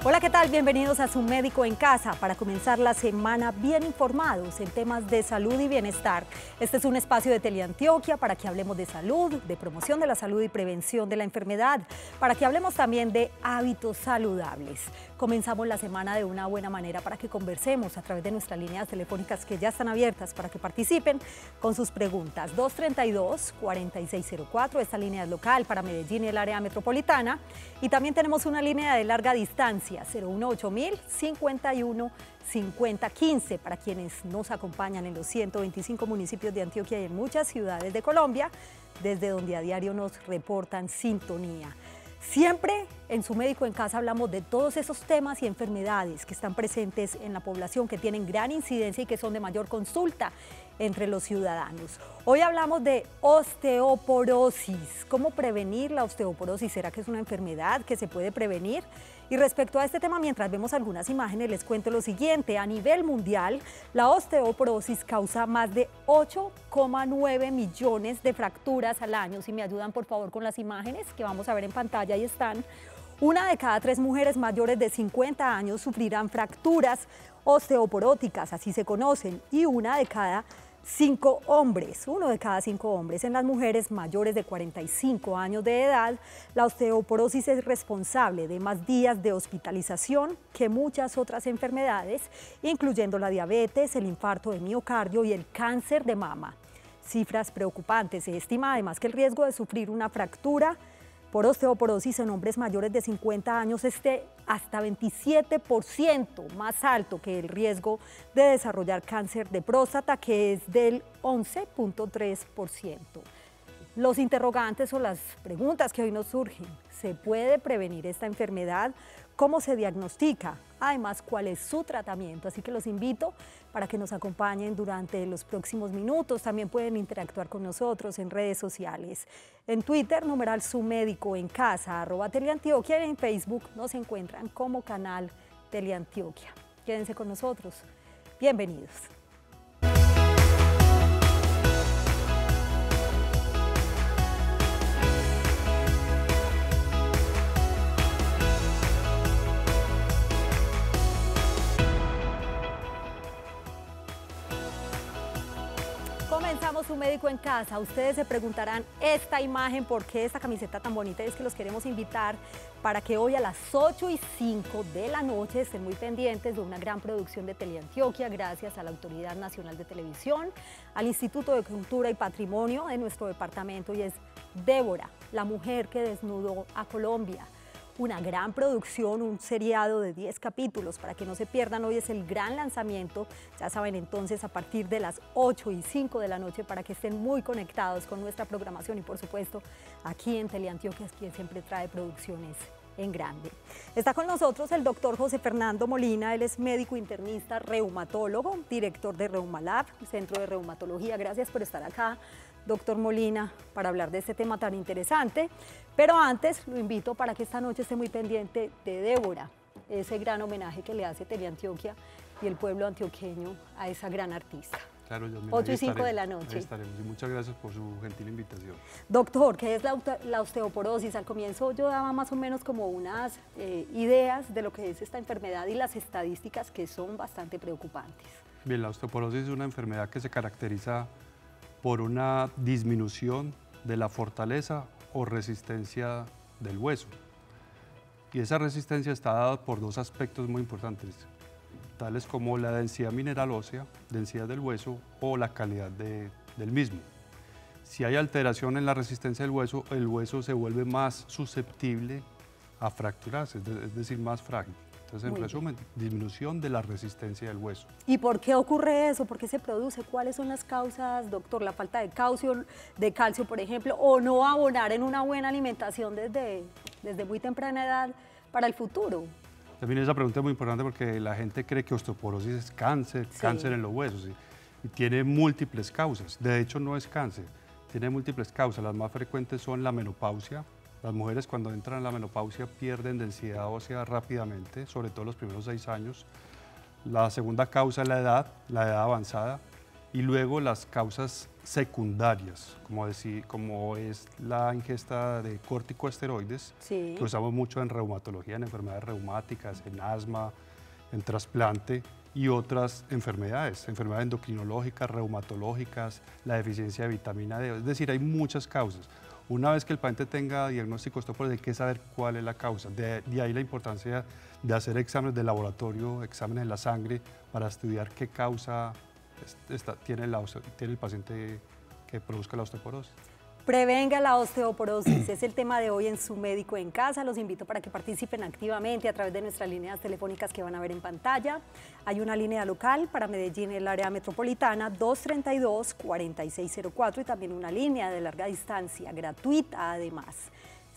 Hola, ¿qué tal? Bienvenidos a Su Médico en Casa para comenzar la semana bien informados en temas de salud y bienestar. Este es un espacio de Teleantioquia para que hablemos de salud, de promoción de la salud y prevención de la enfermedad, para que hablemos también de hábitos saludables. Comenzamos la semana de una buena manera para que conversemos a través de nuestras líneas telefónicas que ya están abiertas para que participen con sus preguntas. 232-4604, esta línea es local para Medellín y el área metropolitana. Y también tenemos una línea de larga distancia, 018 51 50 15, para quienes nos acompañan en los 125 municipios de Antioquia y en muchas ciudades de Colombia, desde donde a diario nos reportan sintonía. Siempre en Su Médico en Casa hablamos de todos esos temas y enfermedades que están presentes en la población, que tienen gran incidencia y que son de mayor consulta entre los ciudadanos. Hoy hablamos de osteoporosis. ¿Cómo prevenir la osteoporosis? ¿Será que es una enfermedad que se puede prevenir? Y respecto a este tema, mientras vemos algunas imágenes, les cuento lo siguiente. A nivel mundial, la osteoporosis causa más de 8,9 millones de fracturas al año. Si me ayudan, por favor, con las imágenes que vamos a ver en pantalla, ahí están. 1 de cada 3 mujeres mayores de 50 años sufrirán fracturas osteoporóticas, así se conocen, y 1 de cada 5 hombres. En las mujeres mayores de 45 años de edad, la osteoporosis es responsable de más días de hospitalización que muchas otras enfermedades, incluyendo la diabetes, el infarto de miocardio y el cáncer de mama. Cifras preocupantes. Se estima además que el riesgo de sufrir una fractura por osteoporosis en hombres mayores de 50 años esté hasta 27% más alto que el riesgo de desarrollar cáncer de próstata, que es del 11,3%. Los interrogantes o las preguntas que hoy nos surgen: ¿se puede prevenir esta enfermedad? ¿Cómo se diagnostica? Además, ¿cuál es su tratamiento? Así que los invito para que nos acompañen durante los próximos minutos. También pueden interactuar con nosotros en redes sociales. En Twitter, numeral Su Médico en Casa, @Teleantioquia, y en Facebook nos encuentran como canal Teleantioquia. Quédense con nosotros. Bienvenidos. Comenzamos Su Médico en Casa. Ustedes se preguntarán esta imagen, ¿por qué esta camiseta tan bonita? Y es que los queremos invitar para que hoy a las 8:05 de la noche estén muy pendientes de una gran producción de Teleantioquia, gracias a la Autoridad Nacional de Televisión, al Instituto de Cultura y Patrimonio de nuestro departamento, y es Débora, la mujer que desnudó a Colombia. Una gran producción, un seriado de 10 capítulos para que no se pierdan. Hoy es el gran lanzamiento, ya saben, entonces a partir de las 8:05 de la noche, para que estén muy conectados con nuestra programación y por supuesto aquí en Teleantioquia, quien siempre trae producciones en grande. Está con nosotros el doctor José Fernando Molina. Él es médico internista, reumatólogo, director de Reumalab, Centro de Reumatología. Gracias por estar acá, doctor Molina, para hablar de este tema tan interesante. Pero antes lo invito para que esta noche esté muy pendiente de Débora, ese gran homenaje que le hace Teleantioquia y el pueblo antioqueño a esa gran artista. Claro, 8:05 de la noche. Ahí estaremos, y muchas gracias por su gentil invitación. Doctor, ¿qué es la osteoporosis? Al comienzo yo daba más o menos como unas ideas de lo que es esta enfermedad y las estadísticas, que son bastante preocupantes. Bien, la osteoporosis es una enfermedad que se caracteriza por una disminución de la fortaleza o resistencia del hueso. Y esa resistencia está dada por 2 aspectos muy importantes, tales como la densidad mineral ósea, densidad del hueso, o la calidad del mismo. Si hay alteración en la resistencia del hueso, el hueso se vuelve más susceptible a fracturarse, es decir, más frágil. Entonces, en resumen, disminución de la resistencia del hueso. ¿Y por qué ocurre eso? ¿Por qué se produce? ¿Cuáles son las causas, doctor? ¿La falta de calcio, por ejemplo, o no abonar en una buena alimentación desde muy temprana edad para el futuro? También esa pregunta es muy importante porque la gente cree que osteoporosis es cáncer, sí, cáncer en los huesos, ¿sí? Y tiene múltiples causas. De hecho, no es cáncer, tiene múltiples causas. Las más frecuentes son la menopausia. Las mujeres, cuando entran en la menopausia, pierden densidad ósea rápidamente, sobre todo los primeros 6 años. La segunda causa es la edad avanzada. Y luego las causas secundarias, como es la ingesta de corticosteroides, Sí. que usamos mucho en reumatología, en enfermedades reumáticas, en asma, en trasplante y otras enfermedades endocrinológicas, reumatológicas, la deficiencia de vitamina D, es decir, hay muchas causas. Una vez que el paciente tenga diagnóstico de osteoporosis, hay que saber cuál es la causa. De ahí la importancia de hacer exámenes de laboratorio, exámenes en la sangre, para estudiar qué causa tiene el paciente que produzca la osteoporosis. Prevenga la osteoporosis, es el tema de hoy en Su Médico en Casa. Los invito para que participen activamente a través de nuestras líneas telefónicas que van a ver en pantalla. Hay una línea local para Medellín y el área metropolitana, 232-4604, y también una línea de larga distancia, gratuita además,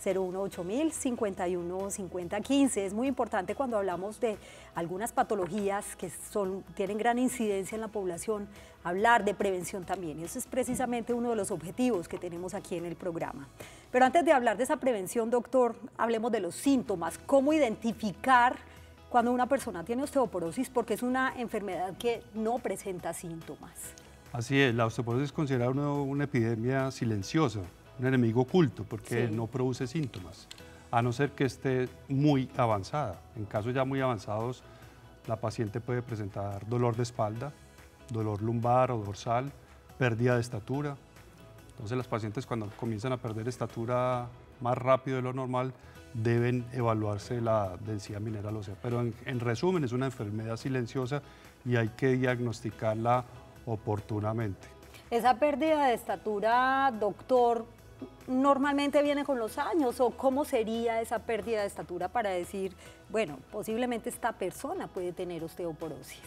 018.000 515015. Es muy importante cuando hablamos de algunas patologías que tienen gran incidencia en la población, hablar de prevención también. Y eso es precisamente uno de los objetivos que tenemos aquí en el programa. Pero antes de hablar de esa prevención, doctor, hablemos de los síntomas. ¿Cómo identificar cuando una persona tiene osteoporosis? Porque es una enfermedad que no presenta síntomas. Así es, la osteoporosis es considerada una epidemia silenciosa, un enemigo oculto, porque no produce síntomas, a no ser que esté muy avanzada. En casos ya muy avanzados, la paciente puede presentar dolor de espalda, dolor lumbar o dorsal, pérdida de estatura. Entonces las pacientes, cuando comienzan a perder estatura más rápido de lo normal, deben evaluarse la densidad mineral ósea. Pero en resumen, es una enfermedad silenciosa y hay que diagnosticarla oportunamente. Esa pérdida de estatura, doctor, ¿normalmente viene con los años o cómo sería esa pérdida de estatura para decir, bueno, posiblemente esta persona puede tener osteoporosis?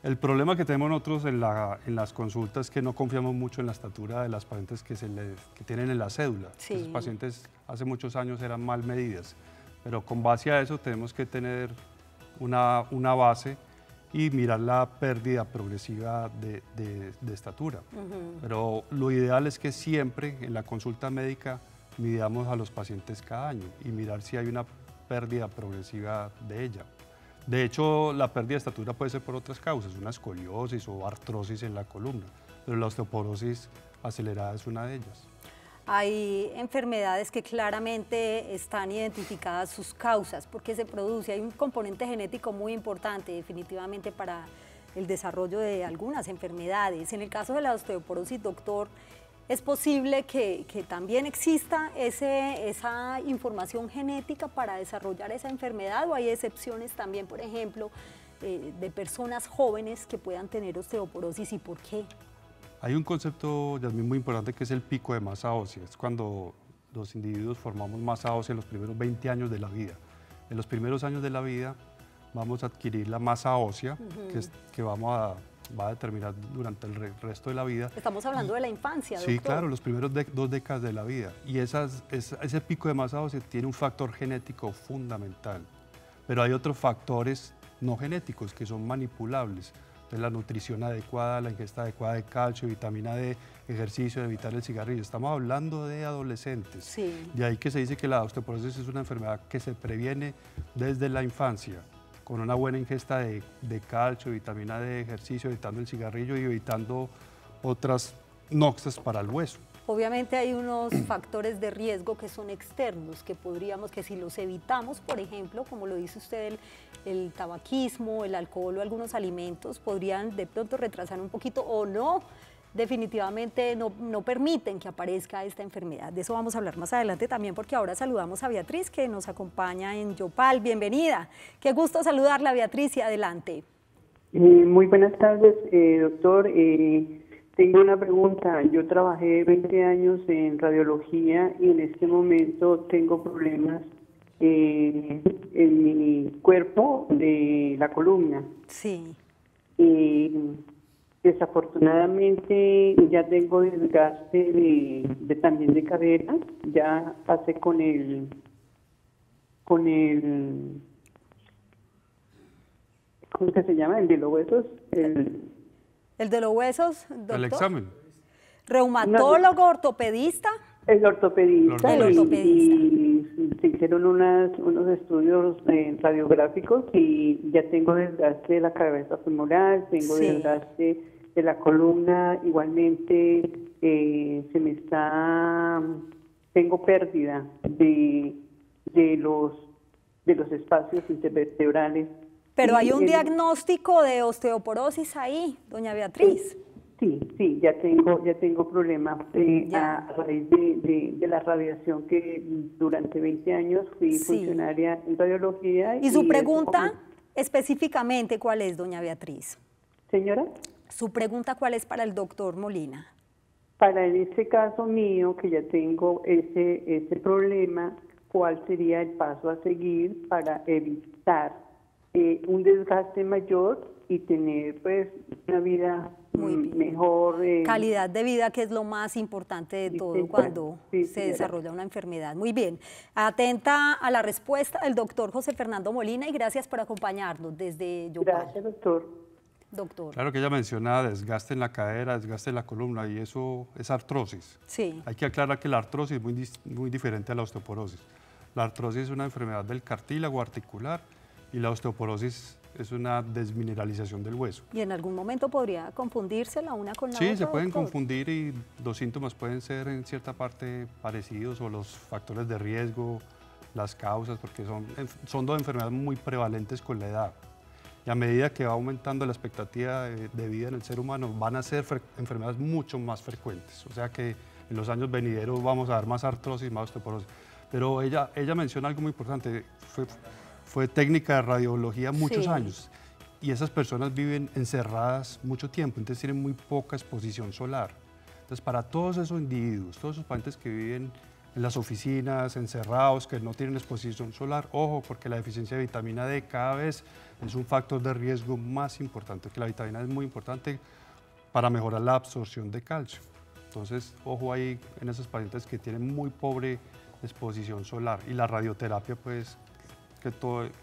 El problema que tenemos nosotros en las consultas es que no confiamos mucho en la estatura de las pacientes que tienen en la cédula. Sí. Esos pacientes hace muchos años eran mal medidas, pero con base a eso tenemos que tener una base y mirar la pérdida progresiva de estatura. Pero lo ideal es que siempre en la consulta médica midamos a los pacientes cada año y mirar si hay una pérdida progresiva de ella. De hecho, la pérdida de estatura puede ser por otras causas, una escoliosis o artrosis en la columna, pero la osteoporosis acelerada es una de ellas. Hay enfermedades que claramente están identificadas sus causas, porque se produce. Hay un componente genético muy importante definitivamente para el desarrollo de algunas enfermedades. En el caso de la osteoporosis, doctor, ¿es posible que también exista esa información genética para desarrollar esa enfermedad o hay excepciones también, por ejemplo, de personas jóvenes que puedan tener osteoporosis y por qué? Hay un concepto, Yasmín, muy importante que es el pico de masa ósea. Es cuando los individuos formamos masa ósea en los primeros 20 años de la vida. En los primeros años de la vida vamos a adquirir la masa ósea que va a determinar durante el resto de la vida. Estamos hablando de la infancia, doctor. Sí, claro, los primeros 2 décadas de la vida. Y ese pico de masa ósea tiene un factor genético fundamental. Pero hay otros factores no genéticos que son manipulables. Entonces, la nutrición adecuada, la ingesta adecuada de calcio, vitamina D, ejercicio, evitar el cigarrillo. Estamos hablando de adolescentes. Sí. De ahí que se dice que la osteoporosis es una enfermedad que se previene desde la infancia, con una buena ingesta de calcio, vitamina D, ejercicio, evitando el cigarrillo y evitando otras noxias para el hueso. Obviamente hay unos factores de riesgo que son externos, que si los evitamos, por ejemplo, como lo dice usted, el tabaquismo, el alcohol o algunos alimentos, podrían de pronto retrasar un poquito o no, definitivamente no permiten que aparezca esta enfermedad. De eso vamos a hablar más adelante también, porque ahora saludamos a Beatriz, que nos acompaña en Yopal. Bienvenida. Qué gusto saludarla, Beatriz, y adelante. Muy buenas tardes, doctor. Tengo una pregunta. Yo trabajé 20 años en radiología y en este momento tengo problemas en mi cuerpo de la columna. Sí. Desafortunadamente ya tengo desgaste también de cadera. Ya pasé con el ¿cómo que se llama? El de los huesos. ¿El de los huesos, doctor? El examen. ¿Reumatólogo, ortopedista? El ortopedista. El ortopedista. Y se hicieron unos estudios radiográficos y ya tengo desgaste de la cabeza femoral, tengo desgaste la columna, igualmente tengo pérdida de los espacios intervertebrales. Pero hay un diagnóstico de osteoporosis ahí, doña Beatriz. Sí, ya tengo problemas a raíz de la radiación que durante 20 años fui funcionaria en radiología. ¿Y su pregunta específicamente cuál es, doña Beatriz? Señora. ¿Su pregunta cuál es para el doctor Molina? Para en este caso mío, que ya tengo ese problema, ¿cuál sería el paso a seguir para evitar un desgaste mayor y tener pues una vida mejor? Calidad de vida, que es lo más importante de todo cuando se desarrolla una enfermedad. Muy bien. Atenta a la respuesta del doctor José Fernando Molina y gracias por acompañarnos desde Yopal. Gracias, doctor. Doctor. Claro que ella menciona desgaste en la cadera, desgaste en la columna, y eso es artrosis. Sí. Hay que aclarar que la artrosis es muy diferente a la osteoporosis. La artrosis es una enfermedad del cartílago articular y la osteoporosis es una desmineralización del hueso. ¿Y en algún momento podría confundirse la una con la otra? Sí, se pueden doctor? confundir y los síntomas pueden ser en cierta parte parecidos, o los factores de riesgo, las causas, porque son dos enfermedades muy prevalentes con la edad. Y a medida que va aumentando la expectativa de vida en el ser humano, van a ser enfermedades mucho más frecuentes. O sea que en los años venideros vamos a ver más artrosis, más osteoporosis. Pero ella menciona algo muy importante, fue técnica de radiología muchos años, y esas personas viven encerradas mucho tiempo, entonces tienen muy poca exposición solar. Entonces, para todos esos individuos, todos esos pacientes que viven en las oficinas, encerrados, que no tienen exposición solar, ojo, porque la deficiencia de vitamina D cada vez es un factor de riesgo más importante, que la vitamina D es muy importante para mejorar la absorción de calcio. Entonces, ojo ahí en esos pacientes que tienen muy pobre exposición solar. Y la radioterapia, pues, que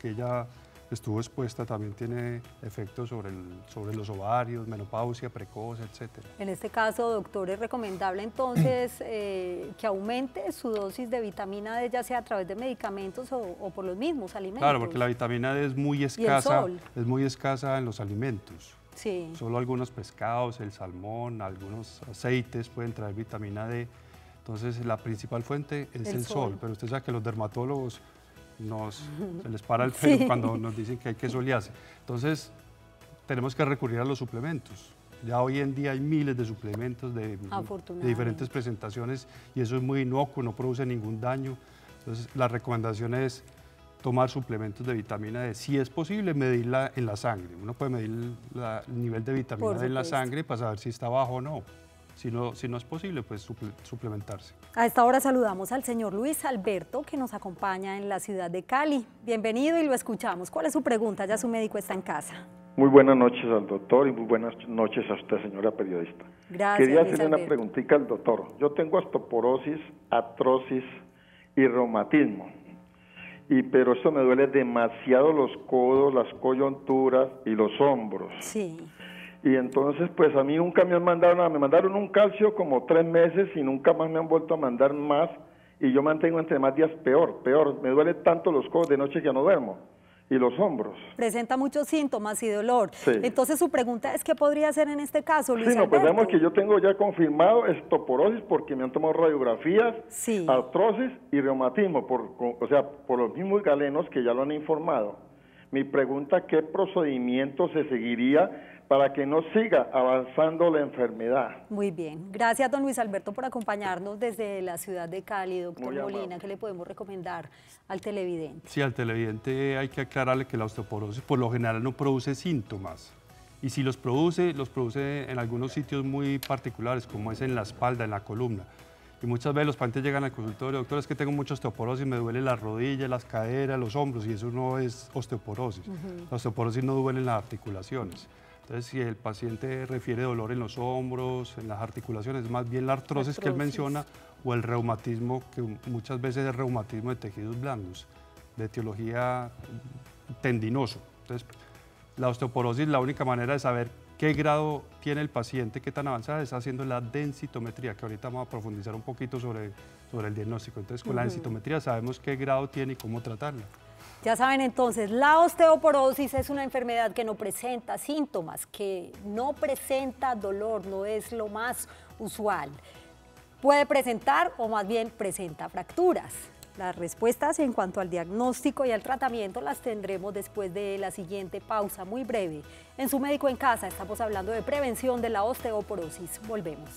ella estuvo expuesta, también tiene efectos sobre los ovarios, menopausia precoz, etc. En este caso, doctor, es recomendable entonces que aumente su dosis de vitamina D, ya sea a través de medicamentos o por los mismos alimentos. Claro, porque la vitamina D es muy escasa en los alimentos. Sí. Solo algunos pescados, el salmón, algunos aceites pueden traer vitamina D. Entonces, la principal fuente es el sol. Pero usted sabe que los dermatólogos se les para el pelo cuando nos dicen que hay que solearse. Entonces, tenemos que recurrir a los suplementos. Ya hoy en día hay miles de suplementos de diferentes presentaciones, y eso es muy inocuo, no produce ningún daño. Entonces, la recomendación es tomar suplementos de vitamina D. Si es posible, medirla en la sangre. Uno puede medir el nivel de vitamina D en la sangre para saber si está bajo o no. Si no es posible, pues suplementarse. A esta hora saludamos al señor Luis Alberto, que nos acompaña en la ciudad de Cali. Bienvenido y lo escuchamos. ¿Cuál es su pregunta? Ya su médico está en casa. Muy buenas noches al doctor y muy buenas noches a usted, señora periodista. Gracias, Quería Luis hacerle una Alberto. preguntita al doctor. Yo tengo osteoporosis, artrosis y reumatismo. Pero esto me duele demasiado los codos, las coyunturas y los hombros. Sí. Y entonces, pues a mí nunca me han mandado nada. Me mandaron un calcio como 3 meses y nunca más me han vuelto a mandar más. Y yo mantengo entre más días peor. Me duele tanto los codos de noche que ya no duermo. Y los hombros. Presenta muchos síntomas y dolor. Sí. Entonces, su pregunta es, ¿qué podría hacer en este caso, Luis Alberto? Pues vemos que yo tengo ya confirmado osteoporosis porque me han tomado radiografías, artrosis y reumatismo, por los mismos galenos que ya lo han informado. Mi pregunta, ¿qué procedimiento se seguiría para que no siga avanzando la enfermedad? Muy bien. Gracias, don Luis Alberto, por acompañarnos desde la ciudad de Cali. Doctor Molina, ¿qué le podemos recomendar al televidente? Sí, al televidente hay que aclararle que la osteoporosis por lo general no produce síntomas. Y si los produce en algunos sitios muy particulares, como es en la espalda, en la columna. Y muchas veces los pacientes llegan al consultorio, doctor, es que tengo mucha osteoporosis, me duele las rodillas, las caderas, los hombros, y eso no es osteoporosis. La osteoporosis no duele en las articulaciones. Entonces, si el paciente refiere dolor en los hombros, en las articulaciones, es más bien la artrosis que él menciona, o el reumatismo, que muchas veces es reumatismo de tejidos blandos, de etiología tendinoso. Entonces, la osteoporosis, la única manera de saber qué grado tiene el paciente, qué tan avanzada, es haciendo la densitometría, que ahorita vamos a profundizar un poquito sobre el diagnóstico. Entonces, con la densitometría sabemos qué grado tiene y cómo tratarla. Ya saben entonces, la osteoporosis es una enfermedad que no presenta síntomas, que no presenta dolor, no es lo más usual. Puede presentar o más bien presenta fracturas. Las respuestas en cuanto al diagnóstico y al tratamiento las tendremos después de la siguiente pausa muy breve. En Su Médico en Casa estamos hablando de prevención de la osteoporosis. Volvemos.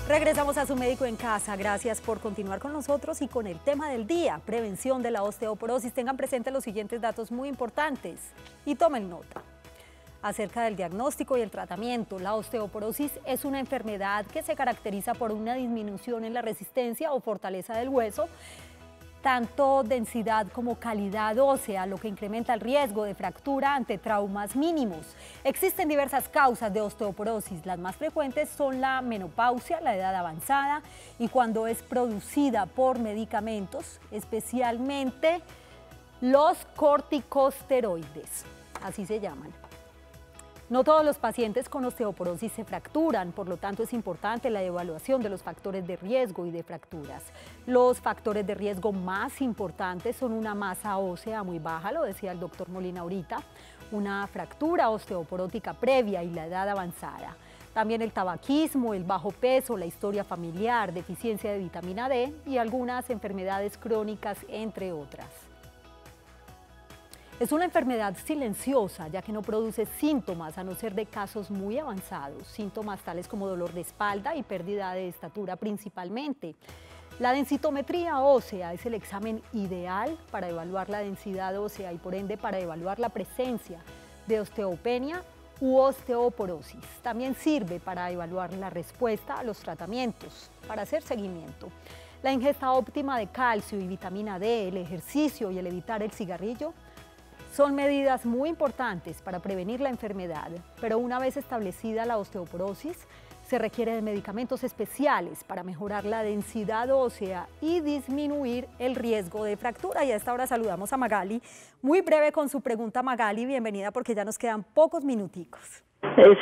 Regresamos a Su Médico en Casa. Gracias por continuar con nosotros y con el tema del día, prevención de la osteoporosis. Tengan presentes los siguientes datos muy importantes y tomen nota. Acerca del diagnóstico y el tratamiento, la osteoporosis es una enfermedad que se caracteriza por una disminución en la resistencia o fortaleza del hueso, tanto densidad como calidad ósea, lo que incrementa el riesgo de fractura ante traumas mínimos. Existen diversas causas de osteoporosis. Las más frecuentes son la menopausia, la edad avanzada y cuando es producida por medicamentos, especialmente los corticosteroides, así se llaman. No todos los pacientes con osteoporosis se fracturan, por lo tanto es importante la evaluación de los factores de riesgo y de fracturas. Los factores de riesgo más importantes son una masa ósea muy baja, lo decía el doctor Molina ahorita, una fractura osteoporótica previa y la edad avanzada. También el tabaquismo, el bajo peso, la historia familiar, deficiencia de vitamina D y algunas enfermedades crónicas, entre otras. Es una enfermedad silenciosa, ya que no produce síntomas, a no ser de casos muy avanzados, síntomas tales como dolor de espalda y pérdida de estatura principalmente. La densitometría ósea es el examen ideal para evaluar la densidad ósea y por ende para evaluar la presencia de osteopenia u osteoporosis. También sirve para evaluar la respuesta a los tratamientos, para hacer seguimiento. La ingesta óptima de calcio y vitamina D, el ejercicio y el evitar el cigarrillo son medidas muy importantes para prevenir la enfermedad, pero una vez establecida la osteoporosis, se requiere de medicamentos especiales para mejorar la densidad ósea y disminuir el riesgo de fractura. Y a esta hora saludamos a Magali. Muy breve con su pregunta, Magali, bienvenida porque ya nos quedan pocos minuticos.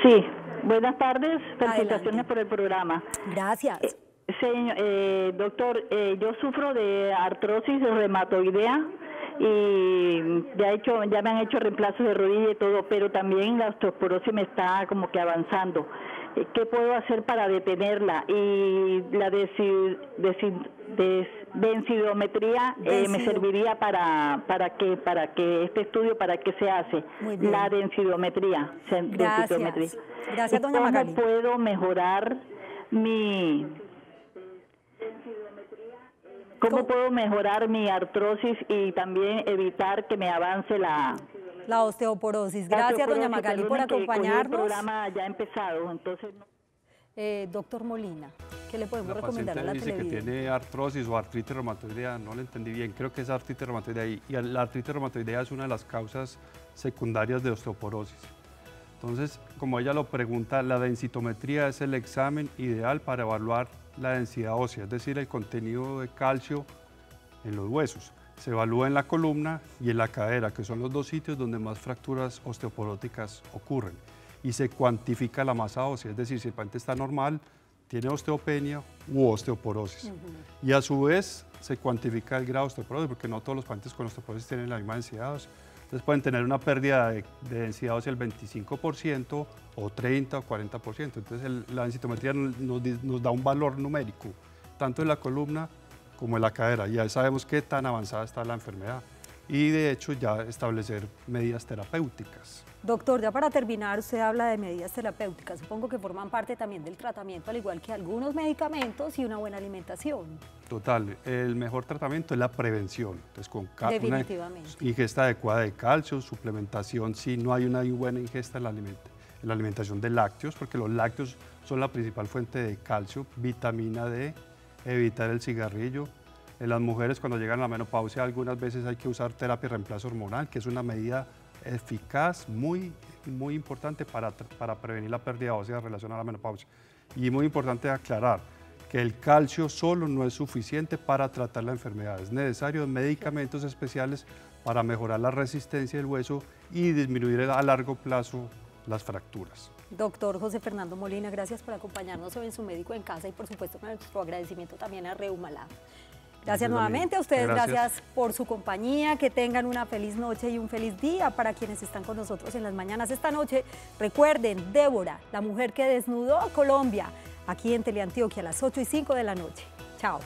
Sí, buenas tardes, felicitaciones Adelante. Por el programa. Gracias. Doctor, yo sufro de artrosis reumatoidea y ya me han hecho reemplazos de rodilla y todo, pero también la osteoporosis me está como que avanzando. ¿Qué puedo hacer para detenerla? Y la densitometría me serviría para que este estudio, ¿para qué se hace? La densitometría. Gracias, doña Magali. ¿Cómo puedo mejorar ¿Cómo puedo mejorar mi artrosis y también evitar que me avance la osteoporosis? Gracias, doña Magali, por acompañarnos. El programa ya ha empezado, entonces... Doctor Molina, ¿qué le podemos recomendar a la televidente? Dice que tiene artrosis o artritis reumatoidea, no le entendí bien, creo que es artritis reumatoidea y la artritis reumatoidea es una de las causas secundarias de osteoporosis. Entonces, como ella lo pregunta, la densitometría es el examen ideal para evaluar la densidad ósea, es decir, el contenido de calcio en los huesos. Se evalúa en la columna y en la cadera, que son los dos sitios donde más fracturas osteoporóticas ocurren. Y se cuantifica la masa ósea, es decir, si el paciente está normal, tiene osteopenia u osteoporosis. Y a su vez se cuantifica el grado de osteoporosis, porque no todos los pacientes con osteoporosis tienen la misma densidad ósea. Entonces pueden tener una pérdida de densidad ósea del 25% o 30 o 40%. Entonces la densitometría nos da un valor numérico, tanto en la columna como en la cadera. Ya sabemos qué tan avanzada está la enfermedad y de hecho ya establecer medidas terapéuticas. Doctor, ya para terminar, usted habla de medidas terapéuticas. Supongo que forman parte también del tratamiento, al igual que algunos medicamentos y una buena alimentación. Total, el mejor tratamiento es la prevención. Entonces, con una ingesta adecuada de calcio, suplementación, si no hay una buena ingesta en la alimentación de lácteos, porque los lácteos son la principal fuente de calcio, vitamina D, evitar el cigarrillo. En las mujeres cuando llegan a la menopausia algunas veces hay que usar terapia de reemplazo hormonal, que es una medida eficaz, muy importante para prevenir la pérdida ósea relacionada a la menopausia. Y muy importante aclarar que el calcio solo no es suficiente para tratar la enfermedad, es necesario medicamentos especiales para mejorar la resistencia del hueso y disminuir a largo plazo las fracturas. Doctor José Fernando Molina, gracias por acompañarnos hoy en Su Médico en Casa y por supuesto nuestro agradecimiento también a Reumalab. Gracias nuevamente a ustedes, gracias por su compañía, que tengan una feliz noche y un feliz día para quienes están con nosotros en las mañanas esta noche. Recuerden, Débora, la mujer que desnudó Colombia, aquí en Teleantioquia a las 8:05 de la noche. Chao.